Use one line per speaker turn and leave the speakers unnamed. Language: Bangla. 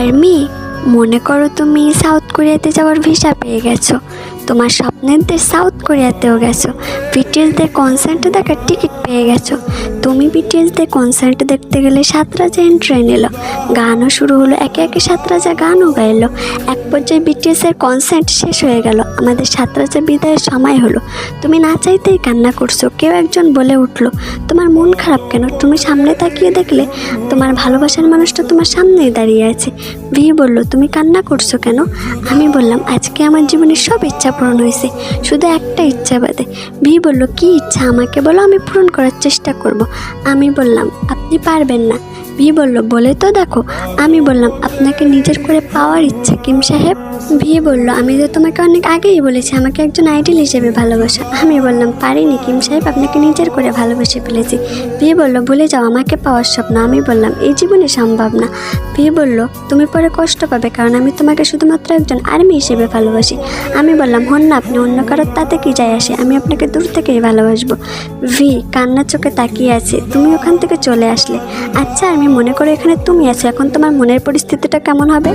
আর্মি, মনে করো তুমি সাউথ কোরিয়াতে যাওয়ার ভিসা পেয়ে গেছো, তোমার স্বপ্নের দেশ সাউথ কোরিয়াতেও গেছো, বিটিএসদের কনসার্ট দেখার টিকিট পেয়ে গেছো। তুমি বিটিএসদের কনসার্ট দেখতে গেলে 7 রাজা ট্রেন এলো, গানও শুরু হলো, একে একে 7 রাজা গানও গাইলো। এক পর্যায়ে বিটিএসের কনসার্ট শেষ হয়ে গেল, আমাদের 7 রাজা বিদায়ের সময় হলো। তুমি না চাইতেই কান্না করছো। কেউ একজন বলে উঠলো, তোমার মন খারাপ কেন? তুমি সামনে তাকিয়ে দেখলে তোমার ভালোবাসার মানুষটা তোমার সামনেই দাঁড়িয়ে আছে। ভি বলল, তুমি কান্না করছো কেন? আমি বললাম, আজকে আমার জীবনের সব ইচ্ছা পূরণ হয়েছে, শুধু একটা ইচ্ছা বাদে। ভি বলল, কি ইচ্ছা আমাকে বলো, আমি পূরণ করার চেষ্টা করব। আমি বললাম, আপনি পারবেন না। ভি বলল, বলে তো দেখো। আমি বললাম, আপনাকে নিজের করে পাওয়ার ইচ্ছা কিম সাহেব। ভি বলল, আমি তো তোমাকে অনেক আগেই বলেছি আমাকে একজন আইডল হিসেবে ভালোবাসা। আমি বললাম, পারিনি কিম সাহেব, আপনাকে নিজের করে ভালোবেসে ফেলেছি। ভি বলল, ভুলে যাও আমাকে পাওয়ার স্বপ্ন। আমি বললাম, এই জীবনে সম্ভব না। ভি বলল, তুমি পরে কষ্ট পাবে, কারণ আমি তোমাকে শুধুমাত্র একজন আর্মি হিসেবে ভালোবাসি। আমি বললাম, হন না আপনি, অন্য কারোর তাতে কি যায় আসে, আমি আপনাকে দূর থেকেই ভালোবাসবো। ভি কান্নার চোখে তাকিয়ে আছে। তুমি ওখান থেকে চলে আসলে। আচ্ছা আমি মনে করো এখানে তুমি আছো, এখন তোমার মনের পরিস্থিতিটা কেমন হবে?